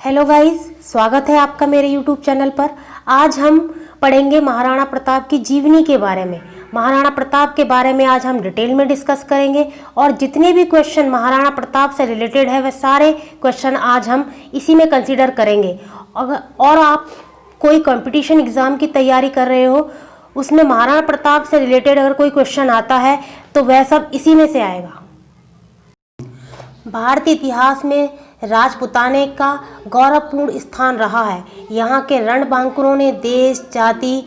Hello guys, स्वागत है आपका मेरे यूट्यूब चैनल पर। आज हम पढ़ेंगे महाराणा प्रताप की जीवनी के बारे में। महाराणा प्रताप के बारे में आज हम डिटेल में डिस्कस करेंगे और जितने भी क्वेश्चन महाराणा प्रताप से रिलेटेड है वह सारे क्वेश्चन आज हम इसी में कंसीडर करेंगे। और आप कोई कंपटीशन एग्ज़ाम की तैयारी कर रहे हो, उसमें महाराणा प्रताप से रिलेटेड अगर कोई क्वेश्चन आता है तो वह सब इसी में से आएगा। भारतीय इतिहास में राजपूताने का गौरवपूर्ण स्थान रहा है। यहाँ के रणबांकुरों ने देश, जाति,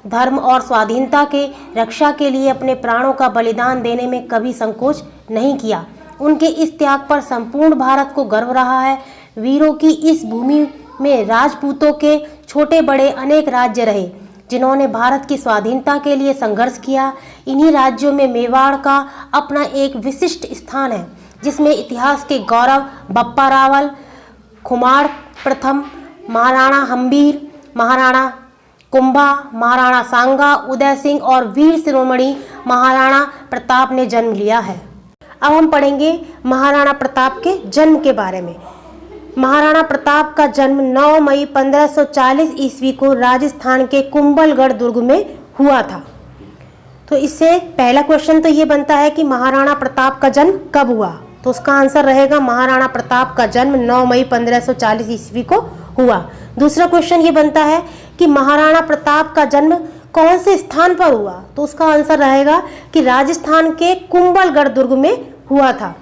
धर्म और स्वाधीनता के रक्षा के लिए अपने प्राणों का बलिदान देने में कभी संकोच नहीं किया। उनके इस त्याग पर संपूर्ण भारत को गर्व रहा है। वीरों की इस भूमि में राजपूतों के छोटे बड़े अनेक राज्य रहे जिन्होंने भारत की स्वाधीनता के लिए संघर्ष किया। इन्हीं राज्यों में मेवाड़ का अपना एक विशिष्ट स्थान है, जिसमें इतिहास के गौरव बप्पा रावल, खुमार प्रथम, महाराणा हम्बीर, महाराणा कुंभा, महाराणा सांगा, उदय सिंह और वीर शिरोमणि महाराणा प्रताप ने जन्म लिया है। अब हम पढ़ेंगे महाराणा प्रताप के जन्म के बारे में। महाराणा प्रताप का जन्म 9 मई 1540 ईस्वी को राजस्थान के कुंभलगढ़ दुर्ग में हुआ था। तो इससे पहला क्वेश्चन तो ये बनता है कि महाराणा प्रताप का जन्म कब हुआ, तो उसका आंसर रहेगा महाराणा प्रताप का जन्म 9 मई 1540 ईस्वी को हुआ। दूसरा क्वेश्चन ये बनता है कि महाराणा प्रताप का जन्म कौन से स्थान पर हुआ, तो उसका आंसर रहेगा कि राजस्थान के कुंभलगढ़ दुर्ग में हुआ था।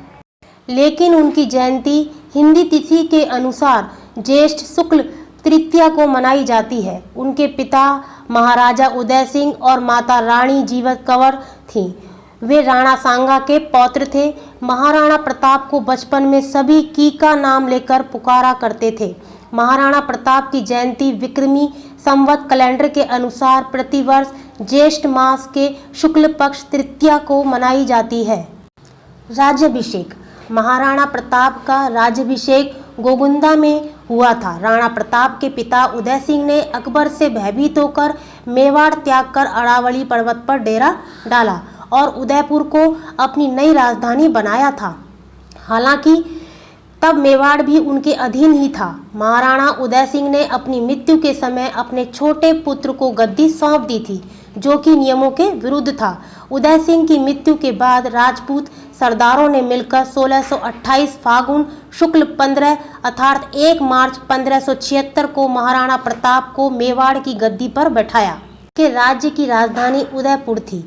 लेकिन उनकी जयंती हिंदी तिथि के अनुसार ज्येष्ठ शुक्ल तृतीया को मनाई जाती है। उनके पिता महाराजा उदय सिंह और माता रानी जीवत कंवर थीं। वे राणा सांगा के पौत्र थे। महाराणा प्रताप को बचपन में सभी कीका नाम लेकर पुकारा करते थे। महाराणा प्रताप की जयंती विक्रमी संवत कैलेंडर के अनुसार प्रतिवर्ष ज्येष्ठ मास के शुक्ल पक्ष तृतीया को मनाई जाती है। राज्याभिषेक। महाराणा प्रताप का राज्याभिषेक गोगुंदा में हुआ था। राणा प्रताप के पिता उदय सिंह ने अकबर से भयभीत होकर मेवाड़ त्याग कर अरावली पर्वत पर डेरा डाला और उदयपुर को अपनी नई राजधानी बनाया था। हालांकि तब मेवाड़ भी उनके अधीन ही था। महाराणा उदय सिंह ने अपनी मृत्यु के समय अपने छोटे पुत्र को गद्दी सौंप दी थी, जो कि नियमों के विरुद्ध था। उदय सिंह की मृत्यु के बाद राजपूत सरदारों ने मिलकर 1628 फागुन शुक्ल 15 अर्थात 1 मार्च 1576 को महाराणा प्रताप को मेवाड़ की गद्दी पर बैठाया। के राज्य की राजधानी उदयपुर थी।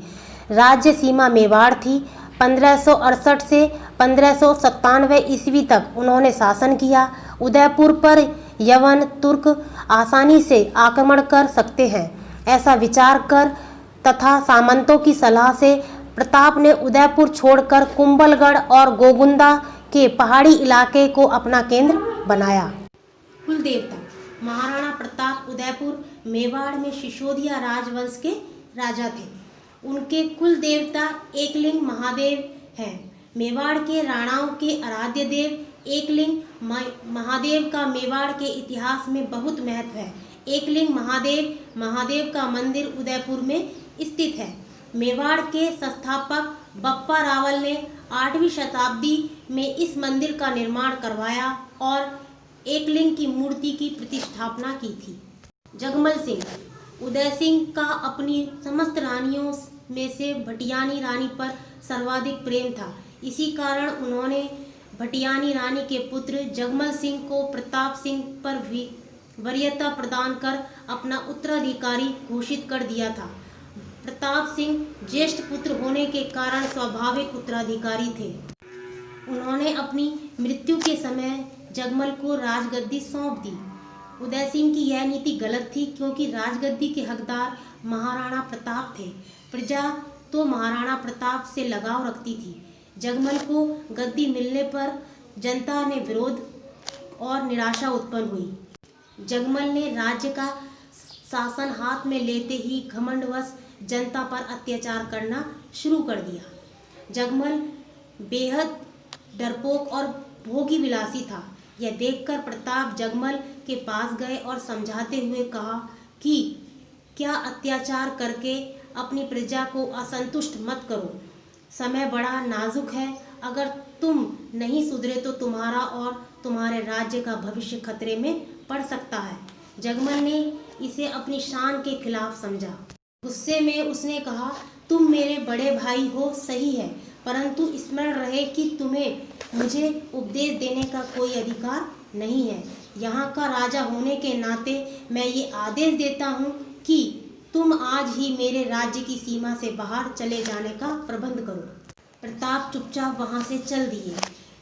राज्य सीमा मेवाड़ थी। 1568 से 1597 ईस्वी तक उन्होंने शासन किया। उदयपुर पर यवन तुर्क आसानी से आक्रमण कर सकते हैं, ऐसा विचार कर तथा सामंतों की सलाह से प्रताप ने उदयपुर छोड़कर कुंभलगढ़ और गोगुंदा के पहाड़ी इलाके को अपना केंद्र बनाया। कुल देवता। महाराणा प्रताप उदयपुर मेवाड़ में सिसोदिया राजवंश के राजा थे। उनके कुल देवता एकलिंग महादेव हैं। मेवाड़ के राणाओं के आराध्य देव एकलिंग महादेव का मेवाड़ के इतिहास में बहुत महत्व है। एकलिंग महादेव का मंदिर उदयपुर में स्थित है। मेवाड़ के संस्थापक बप्पा रावल ने 8वीं शताब्दी में इस मंदिर का निर्माण करवाया और एकलिंग की मूर्ति की प्रतिष्ठापना की थी। जगमल सिंह। उदय सिंह का अपनी समस्त रानियों में से भटियानी रानी पर सर्वाधिक प्रेम था। इसी कारण उन्होंने भटियानी रानी के पुत्र जगमल सिंह को प्रताप सिंह पर वरीयता प्रदान कर अपना उत्तराधिकारी घोषित कर दिया था। प्रताप सिंह ज्येष्ठ पुत्र होने के कारण स्वाभाविक उत्तराधिकारी थे। उन्होंने अपनी मृत्यु के समय जगमल को राजगद्दी सौंप दी। उदय सिंह की यह नीति गलत थी, क्योंकि राजगद्दी के हकदार महाराणा प्रताप थे। प्रजा तो महाराणा प्रताप से लगाव रखती थी। जगमल को गद्दी मिलने पर जनता ने विरोध और निराशा उत्पन्न हुई। जगमल ने राज्य का शासन हाथ में लेते ही घमंडवश जनता पर अत्याचार करना शुरू कर दिया। जगमल बेहद डरपोक और भोगी विलासी था। यह देखकर प्रताप जगमल के पास गए और समझाते हुए कहा कि क्या अत्याचार करके अपनी प्रजा को असंतुष्ट मत करो। समय बड़ा नाजुक है अगर तुम नहीं सुधरे तो तुम्हारा और तुम्हारे राज्य का भविष्य खतरे में पड़ सकता है। जगमल ने इसे अपनी शान के खिलाफ समझा। गुस्से में उसने कहा, तुम मेरे बड़े भाई हो सही है, परंतु स्मरण रहे कि तुम्हें मुझे उपदेश देने का कोई अधिकार नहीं है। यहाँ का राजा होने के नाते मैं ये आदेश देता हूँ कि तुम आज ही मेरे राज्य की सीमा से बाहर चले जाने का प्रबंध करो। प्रताप चुपचाप वहाँ से चल दिए।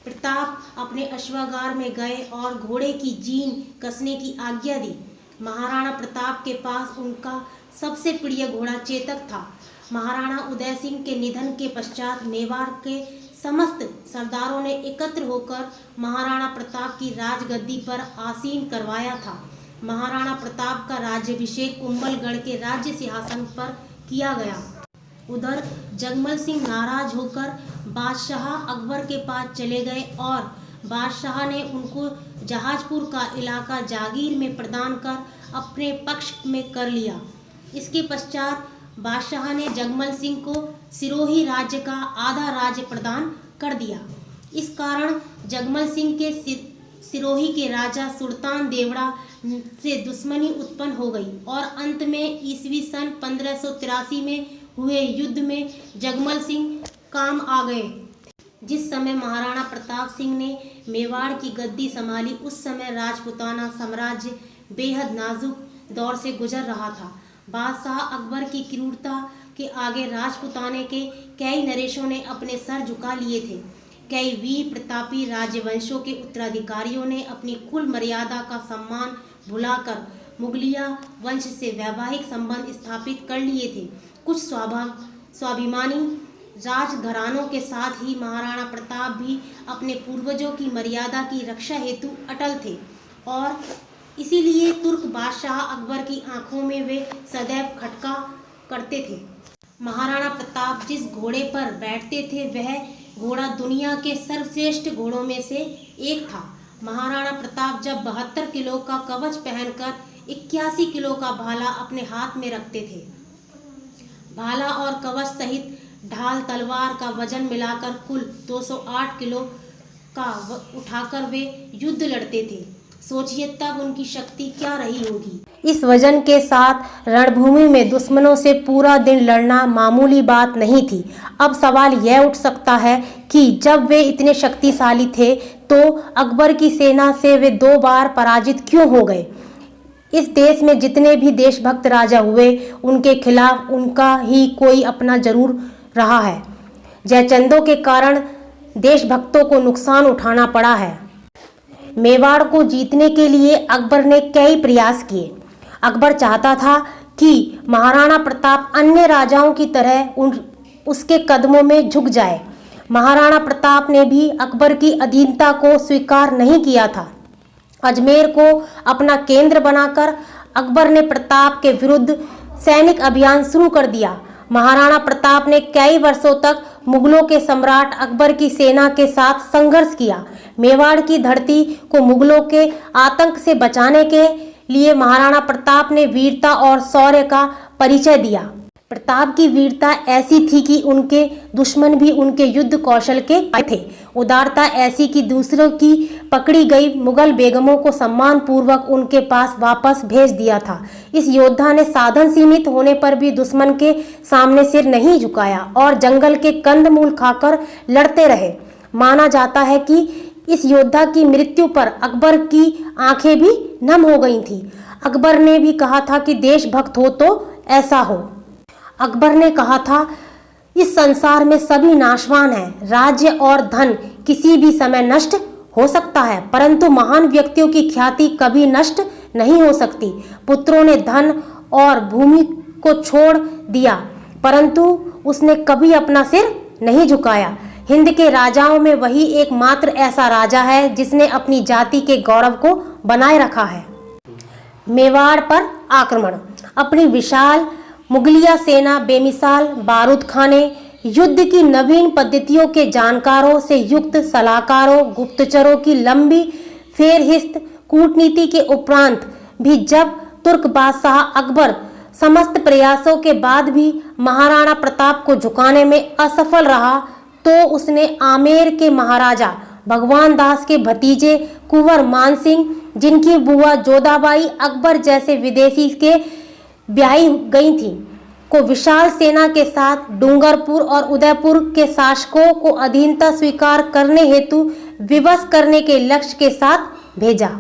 प्रताप अपने अश्वागार में गए और घोड़े की जीन कसने की आज्ञा दी। महाराणा प्रताप के पास उनका सबसे प्रिय घोड़ा चेतक था। महाराणा उदय सिंह के निधन के पश्चात मेवाड़ के समस्त सरदारों ने एकत्र होकर महाराणा प्रताप की राजगद्दी पर आसीन करवाया था। महाराणा प्रताप का राज्याभिषेक कुंभलगढ़ के राज्य सिंहासन पर किया गया। उधर जगमल सिंह नाराज होकर बादशाह अकबर के पास चले गए और बादशाह ने उनको जहाजपुर का इलाका जागीर में प्रदान कर अपने पक्ष में कर लिया। इसके पश्चात बादशाह ने जगमल सिंह को सिरोही राज्य का आधा राज्य प्रदान कर दिया। इस कारण जगमल सिंह के सिरोही के राजा सुल्तान देवड़ा से दुश्मनी उत्पन्न हो गई और अंत में ईस्वी सन 1583 में हुए युद्ध में जगमल सिंह काम आ गए। जिस समय महाराणा प्रताप सिंह ने मेवाड़ की गद्दी संभाली, उस समय राजपूताना साम्राज्य बेहद नाजुक दौर से गुजर रहा था। बादशाह अकबर की क्रूरता के आगे राजपूताने के कई नरेशों ने अपने सर झुका लिए थे। कई वीर प्रतापी राजवंशों के उत्तराधिकारियों ने अपनी कुल मर्यादा का सम्मान भुलाकर मुगलिया वंश से वैवाहिक संबंध स्थापित कर लिए थे। कुछ स्वाभिमानी राजघरानों के साथ ही महाराणा प्रताप भी अपने पूर्वजों की मर्यादा की रक्षा हेतु अटल थे और इसीलिए तुर्क बादशाह अकबर की आंखों में वे सदैव खटका करते थे। महाराणा प्रताप जिस घोड़े पर बैठते थे वह घोड़ा दुनिया के सर्वश्रेष्ठ घोड़ों में से एक था। महाराणा प्रताप जब 72 किलो का कवच पहनकर 81 किलो का भाला अपने हाथ में रखते थे। भाला और कवच सहित ढाल तलवार का वजन मिलाकर कुल 208 किलो का उठाकर वे युद्ध लड़ते थे। सोचिए तब उनकी शक्ति क्या रही होगी। इस वजन के साथ रणभूमि में दुश्मनों से पूरा दिन लड़ना मामूली बात नहीं थी। अब सवाल यह उठ सकता है कि जब वे इतने शक्तिशाली थे तो अकबर की सेना से वे 2 बार पराजित क्यों हो गए। इस देश में जितने भी देशभक्त राजा हुए उनके खिलाफ उनका ही कोई अपना जरूर रहा है। जयचंदों के कारण देशभक्तों को नुकसान उठाना पड़ा है। मेवाड़ को जीतने के लिए अकबर ने कई प्रयास किए। अकबर चाहता था कि महाराणा प्रताप अन्य राजाओं की तरह उसके कदमों में झुक जाए। महाराणा प्रताप ने भी अकबर की अधीनता को स्वीकार नहीं किया था। अजमेर को अपना केंद्र बनाकर अकबर ने प्रताप के विरुद्ध सैनिक अभियान शुरू कर दिया। महाराणा प्रताप ने कई वर्षों तक मुगलों के सम्राट अकबर की सेना के साथ संघर्ष किया। मेवाड़ की धरती को मुगलों के आतंक से बचाने के लिए महाराणा प्रताप ने वीरता और शौर्य का परिचय दिया। प्रताप की वीरता ऐसी थी कि उनके दुश्मन भी उनके युद्ध कौशल के थे। उदारता ऐसी कि दूसरों की पकड़ी गई मुगल बेगमों को सम्मान पूर्वक उनके पास वापस भेज दिया था। इस योद्धा ने साधन सीमित होने पर भी दुश्मन के सामने सिर नहीं झुकाया और जंगल के कंदमूल खाकर लड़ते रहे। माना जाता है कि इस योद्धा की मृत्यु पर अकबर की आंखें भी नम हो गई थी। अकबर ने भी कहा था कि देशभक्त हो तो ऐसा हो। अकबर ने कहा था, इस संसार में सभी नाशवान हैं। राज्य और धन किसी भी समय नष्ट हो सकता है, परंतु महान व्यक्तियों की ख्याति कभी नष्ट नहीं हो सकती। पुत्रों ने धन और भूमि को छोड़ दिया, परंतु उसने कभी अपना सिर नहीं झुकाया। हिंद के राजाओं में वही एकमात्र ऐसा राजा है जिसने अपनी जाति के गौरव को बनाए रखा है। मेवाड़ पर आक्रमण। अपनी विशाल मुगलिया सेना, बेमिसाल बारूद खाने, युद्ध की नवीन पद्धतियों के जानकारों से युक्त सलाहकारों, गुप्तचरों की लंबी फेरहिस्त कूटनीति के उपरांत भी जब तुर्क बादशाह अकबर समस्त प्रयासों के बाद भी महाराणा प्रताप को झुकाने में असफल रहा तो उसने आमेर के महाराजा भगवान दास के भतीजे कुंवर मान सिंह, जिनकी बुआ जोधाबाई अकबर जैसे विदेशी के ब्याही गई थी, को विशाल सेना के साथ डूंगरपुर और उदयपुर के शासकों को अधीनता स्वीकार करने हेतु विवश करने के लक्ष्य के साथ भेजा।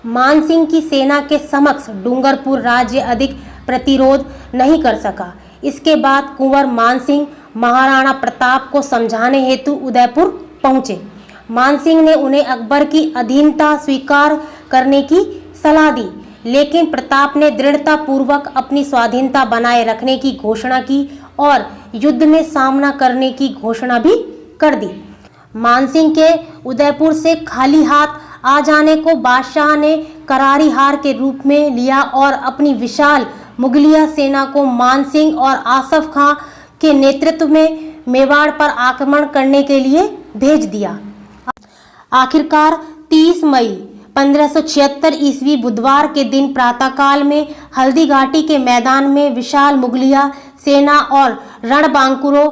मानसिंह की सेना के समक्ष डूंगरपुर राज्य अधिक प्रतिरोध नहीं कर सका। इसके बाद कुंवर मानसिंह महाराणा प्रताप को समझाने हेतु उदयपुर पहुंचे। मानसिंह ने उन्हें अकबर की अधीनता स्वीकार करने की सलाह दी, लेकिन प्रताप ने दृढ़ता पूर्वक अपनी स्वाधीनता बनाए रखने की घोषणा की और युद्ध में सामना करने की घोषणा भी कर दी। मानसिंह के उदयपुर से खाली हाथ आ जाने को बादशाह ने करारी हार के रूप में लिया और अपनी विशाल मुगलिया सेना को मानसिंह और आसफ खां के नेतृत्व में मेवाड़ पर आक्रमण करने के लिए भेज दिया। आखिरकार 30 मई 1576 ईस्वी बुधवार के दिन प्रातःकाल में हल्दी घाटी के मैदान में विशाल मुगलिया सेना और रणबांकुरों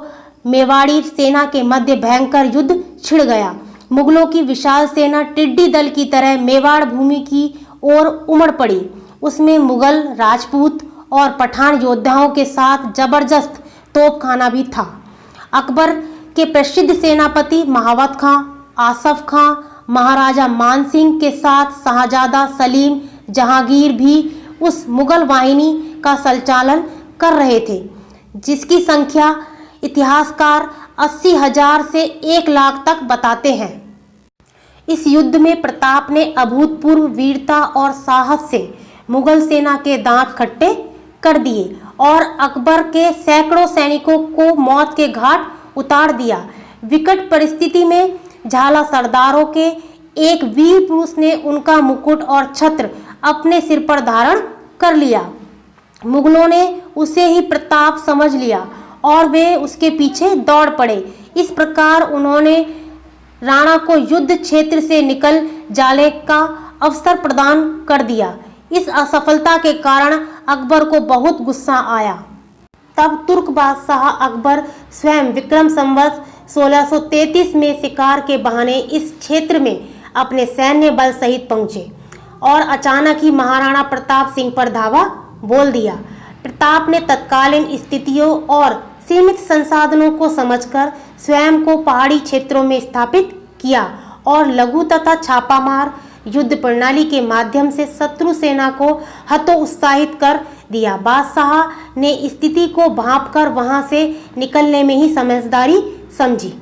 मेवाड़ी सेना के मध्य भयंकर युद्ध छिड़ गया। मुगलों की विशाल सेना टिड्डी दल की तरह मेवाड़ भूमि की ओर उमड़ पड़ी। उसमें मुगल, राजपूत और पठान योद्धाओं के साथ जबरदस्त तोपखाना भी था। अकबर के प्रसिद्ध सेनापति महावत खां, आसफ खां, महाराजा मानसिंह के साथ शाहजादा सलीम जहांगीर भी उस मुगल वाहिनी का संचालन कर रहे थे, जिसकी संख्या इतिहासकार 80,000 से 1 लाख तक बताते हैं। इस युद्ध में प्रताप ने अभूतपूर्व वीरता और साहस से मुगल सेना के दांत खट्टे कर दिए और अकबर के सैकड़ों सैनिकों को मौत के घाट उतार दिया। विकट परिस्थिति में झाला सरदारों के एक वीर पुरुष ने उनका मुकुट और छत्र अपने सिर पर धारण कर लिया। मुगलों ने उसे ही प्रताप समझ लिया और वे उसके पीछे दौड़ पड़े। इस प्रकार उन्होंने राणा को युद्ध क्षेत्र से निकल जाने का अवसर प्रदान कर दिया। इस असफलता के कारण अकबर को बहुत गुस्सा आया। तब तुर्क बादशाह अकबर स्वयं विक्रम संवत 1633 में शिकार के बहाने इस क्षेत्र में अपने सैन्य बल सहित पहुंचे और अचानक ही महाराणा प्रताप सिंह पर धावा बोल दिया। प्रताप ने तत्कालीन स्थितियों और सीमित संसाधनों को समझकर स्वयं को पहाड़ी क्षेत्रों में स्थापित किया और लघु तथा छापामार युद्ध प्रणाली के माध्यम से शत्रु सेना को हतोत्साहित कर दिया। बादशाह ने स्थिति को भांपकर वहां से निकलने में ही समझदारी समझी।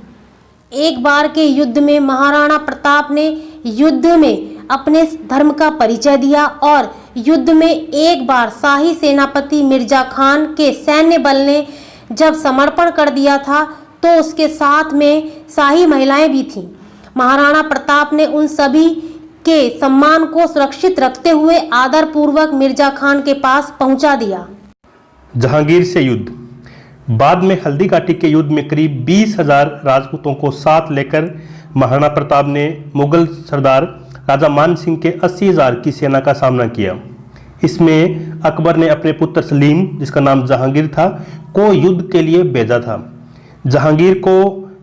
एक बार के युद्ध में महाराणा प्रताप ने युद्ध में अपने धर्म का परिचय दिया और युद्ध में एक बार शाही सेनापति मिर्जा खान के सैन्य बल ने जब समर्पण कर दिया था तो उसके साथ में शाही महिलाएं भी थीं। महाराणा प्रताप ने उन सभी के सम्मान को सुरक्षित रखते हुए आदर पूर्वक मिर्जा खान के पास पहुंचा दिया। जहांगीर से युद्ध। बाद में हल्दी घाटी के युद्ध में करीब 20,000 राजपूतों को साथ लेकर महाराणा प्रताप ने मुगल सरदार राजा मान सिंह के 80,000 की सेना का सामना किया। इसमें अकबर ने अपने पुत्र सलीम, जिसका नाम जहांगीर था, को युद्ध के लिए भेजा था। जहांगीर को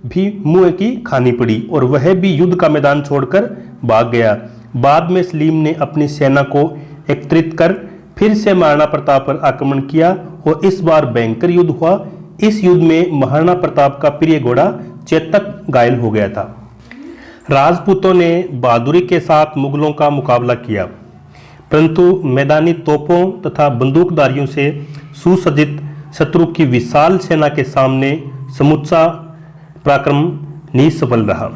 भी मुंह की खानी पड़ी और वह भी युद्ध का मैदान छोड़कर भाग गया। बाद में सलीम ने अपनी सेना को एकत्रित कर फिर से महाराणा प्रताप पर आक्रमण किया और इस बार भयंकर युद्ध हुआ। इस युद्ध में महाराणा प्रताप का प्रिय घोड़ा चेतक घायल हो गया था। राजपूतों ने बहादुरी के साथ मुगलों का मुकाबला किया, परंतु मैदानी तोपों तथा बंदूकधारियों से सुसज्जित शत्रु की विशाल सेना के सामने समूचा पराक्रम निष्फल रहा।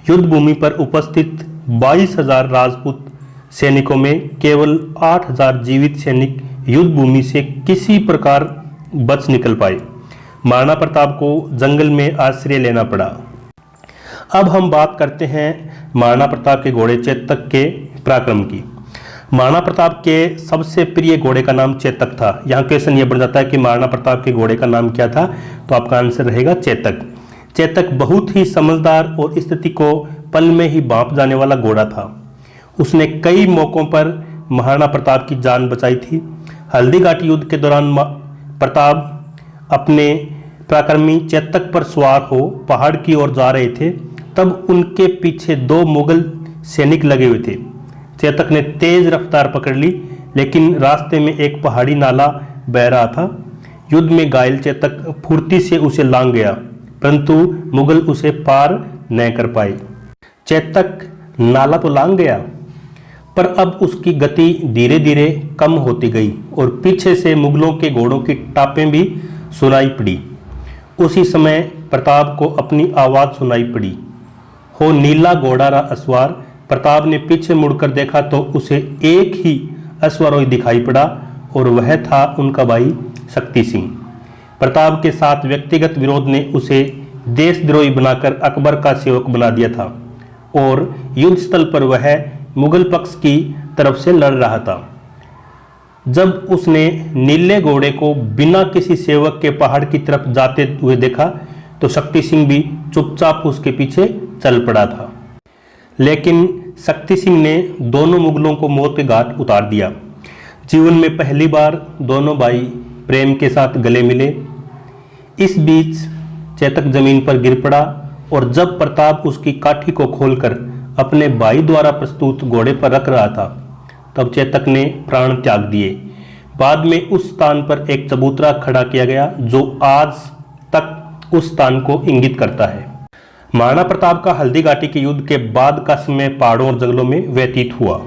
युद्ध भूमि पर उपस्थित 22,000 राजपूत सैनिकों में केवल 8,000 जीवित सैनिक युद्ध भूमि से किसी प्रकार बच निकल पाए। महाराणा प्रताप को जंगल में आश्रय लेना पड़ा। अब हम बात करते हैं महाराणा प्रताप के घोड़े चेतक के पराक्रम की। महाराणा प्रताप के सबसे प्रिय घोड़े का नाम चेतक था। यहाँ क्वेश्चन ये बन जाता है कि महाराणा प्रताप के घोड़े का नाम क्या था, तो आपका आंसर रहेगा चेतक। चेतक बहुत ही समझदार और स्थिति को पल में ही भांप जाने वाला घोड़ा था। उसने कई मौकों पर महाराणा प्रताप की जान बचाई थी। हल्दी घाटी युद्ध के दौरान प्रताप अपने पराक्रमी चेतक पर सवार हो पहाड़ की ओर जा रहे थे, तब उनके पीछे 2 मुगल सैनिक लगे हुए थे। चेतक ने तेज रफ्तार पकड़ ली, लेकिन रास्ते में एक पहाड़ी नाला बह रहा था। युद्ध में घायल चेतक फुर्ती से उसे लांघ गया, परंतु मुगल उसे पार न कर पाए। चेतक नाला तो लांघ गया, पर अब उसकी गति धीरे धीरे कम होती गई और पीछे से मुगलों के घोड़ों की टापें भी सुनाई पड़ी। उसी समय प्रताप को अपनी आवाज सुनाई पड़ी, हो नीला घोड़ारा असवार। प्रताप ने पीछे मुड़कर देखा तो उसे एक ही अश्वारोही दिखाई पड़ा और वह था उनका भाई शक्ति सिंह। प्रताप के साथ व्यक्तिगत विरोध ने उसे देशद्रोही बनाकर अकबर का सेवक बना दिया था और युद्ध स्थल पर वह मुगल पक्ष की तरफ से लड़ रहा था। जब उसने नीले घोड़े को बिना किसी सेवक के पहाड़ की तरफ जाते हुए देखा तो शक्ति सिंह भी चुपचाप उसके पीछे चल पड़ा था। लेकिन शक्ति सिंह ने दोनों मुगलों को मौत के घाट उतार दिया। जीवन में पहली बार दोनों भाई प्रेम के साथ गले मिले। इस बीच चेतक जमीन पर गिर पड़ा और जब प्रताप उसकी काठी को खोलकर अपने भाई द्वारा प्रस्तुत घोड़े पर रख रहा था, तब चेतक ने प्राण त्याग दिए। बाद में उस स्थान पर एक चबूतरा खड़ा किया गया जो आज तक उस स्थान को इंगित करता है। महाराणा प्रताप का हल्दी घाटी के युद्ध के बाद का समय पहाड़ों और जंगलों में व्यतीत हुआ।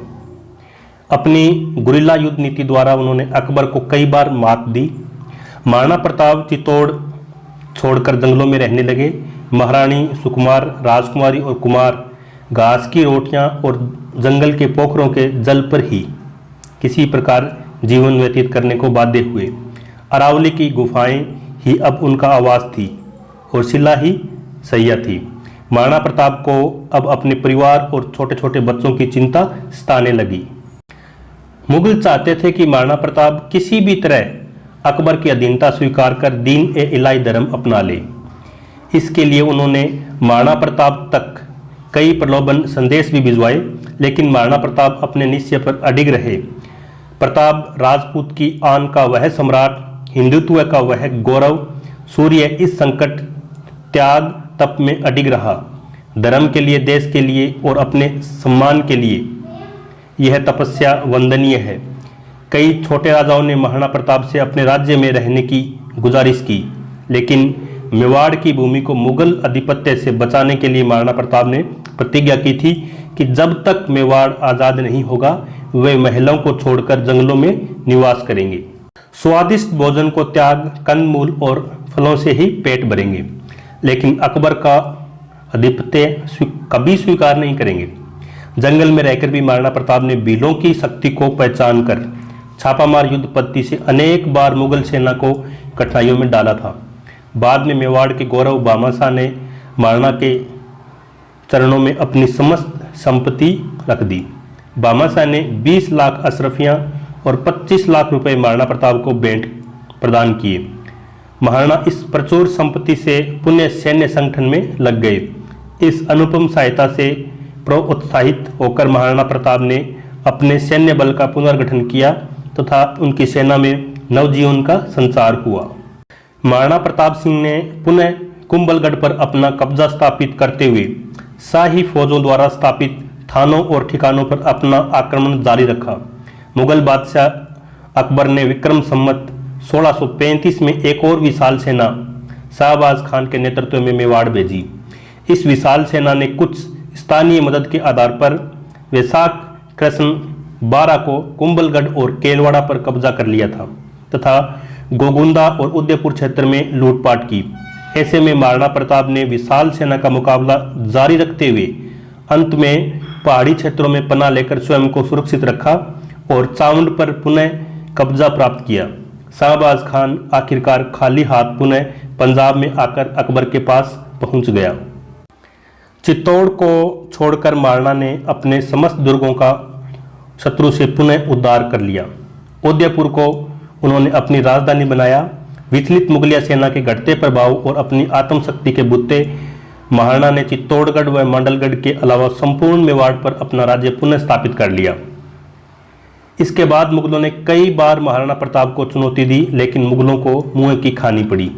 अपनी गुरिल्ला युद्ध नीति द्वारा उन्होंने अकबर को कई बार मात दी। महाराणा प्रताप चित्तौड़ छोड़कर जंगलों में रहने लगे। महारानी सुकुमार, राजकुमारी और कुमार घास की रोटियां और जंगल के पोखरों के जल पर ही किसी प्रकार जीवन व्यतीत करने को बाध्य हुए। अरावली की गुफाएं ही अब उनका आवास थी और शिला ही सैया थी। महाराणा प्रताप को अब अपने परिवार और छोटे छोटे बच्चों की चिंता सताने लगी। मुगल चाहते थे कि महाराणा प्रताप किसी भी तरह अकबर की अधीनता स्वीकार कर दीन ए इलाही धर्म अपना ले। इसके लिए उन्होंने महाराणा प्रताप तक कई प्रलोभन संदेश भी भिजवाए, लेकिन महाराणा प्रताप अपने निश्चय पर अडिग रहे। प्रताप राजपूत की आन का वह सम्राट, हिंदुत्व का वह गौरव सूर्य इस संकट त्याग तप में अडिग रहा। धर्म के लिए, देश के लिए और अपने सम्मान के लिए यह तपस्या वंदनीय है। कई छोटे राजाओं ने महाराणा प्रताप से अपने राज्य में रहने की गुजारिश की, लेकिन मेवाड़ की भूमि को मुगल आधिपत्य से बचाने के लिए महाराणा प्रताप ने प्रतिज्ञा की थी कि जब तक मेवाड़ आज़ाद नहीं होगा वे महलों को छोड़कर जंगलों में निवास करेंगे। स्वादिष्ट भोजन को त्याग कंदमूल और फलों से ही पेट भरेंगे, लेकिन अकबर का आधिपत्य कभी स्वीकार नहीं करेंगे। जंगल में रहकर भी महाराणा प्रताप ने भीलों की शक्ति को पहचान कर छापामार युद्ध पद्धति से अनेक बार मुगल सेना को कठिनाइयों में डाला था। बाद में मेवाड़ के गौरव भामाशाह ने महाराणा के चरणों में अपनी समस्त संपत्ति रख दी। भामाशाह ने 20 लाख अशरफियां और 25 लाख रुपए महाराणा प्रताप को भेंट प्रदान किए। महाराणा इस प्रचुर संपत्ति से पुण्य सैन्य संगठन में लग गए। इस अनुपम सहायता से प्रोत्साहित होकर महाराणा प्रताप ने अपने सैन्य बल का पुनर्गठन किया तथा उनकी सेना में नवजीवन का संचार हुआ। महाराणा प्रताप सिंह ने पुनः कुंभलगढ़ पर अपना कब्जा स्थापित करते हुए शाही फौजों द्वारा स्थापित थानों और ठिकानों पर अपना आक्रमण जारी रखा। मुगल बादशाह अकबर ने विक्रम संवत 1635 में एक और विशाल सेना शाहबाज खान के नेतृत्व में मेवाड़ भेजी। इस विशाल सेना ने कुछ स्थानीय मदद के आधार पर वैशाख कृष्ण 12 को कुंभलगढ़ और केलवाड़ा पर कब्जा कर लिया था तथा गोगुंदा और उदयपुर क्षेत्र में लूटपाट की। ऐसे में महाराणा प्रताप ने विशाल सेना का मुकाबला जारी रखते हुए अंत में पहाड़ी क्षेत्रों में पनाह लेकर स्वयं को सुरक्षित रखा और चावंड पर पुनः कब्जा प्राप्त किया। शाहबाज खान आखिरकार खाली हाथ पुनः पंजाब में आकर अकबर के पास पहुंच गया। चित्तौड़ को छोड़कर महाराणा ने अपने समस्त दुर्गों का शत्रु से पुनः उद्धार कर लिया। उदयपुर को उन्होंने अपनी राजधानी बनाया। विचलित मुगलिया सेना के घटते प्रभाव और अपनी आत्मशक्ति के बुत्ते महाराणा ने चित्तौड़गढ़ व मंडलगढ़ के अलावा संपूर्ण मेवाड़ पर अपना राज्य पुनः स्थापित कर लिया। इसके बाद मुगलों ने कई बार महाराणा प्रताप को चुनौती दी, लेकिन मुगलों को मुंह की खानी पड़ी।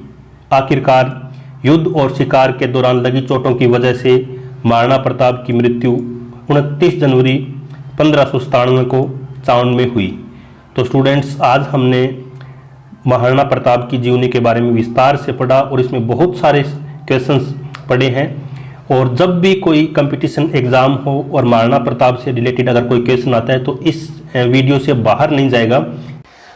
आखिरकार युद्ध और शिकार के दौरान लगी चोटों की वजह से महाराणा प्रताप की मृत्यु 29 जनवरी 1597 को चावंड में हुई। तो स्टूडेंट्स, आज हमने महाराणा प्रताप की जीवनी के बारे में विस्तार से पढ़ा और इसमें बहुत सारे क्वेश्चंस पढ़े हैं। और जब भी कोई कंपटीशन एग्ज़ाम हो और महाराणा प्रताप से रिलेटेड अगर कोई क्वेश्चन आता है तो इस वीडियो से बाहर नहीं जाएगा।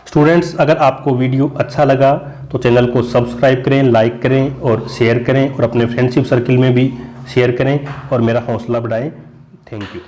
स्टूडेंट्स, अगर आपको वीडियो अच्छा लगा तो चैनल को सब्सक्राइब करें, लाइक करें और शेयर करें और अपने फ्रेंडशिप सर्किल में भी शेयर करें और मेरा हौसला बढ़ाएं। Thank you.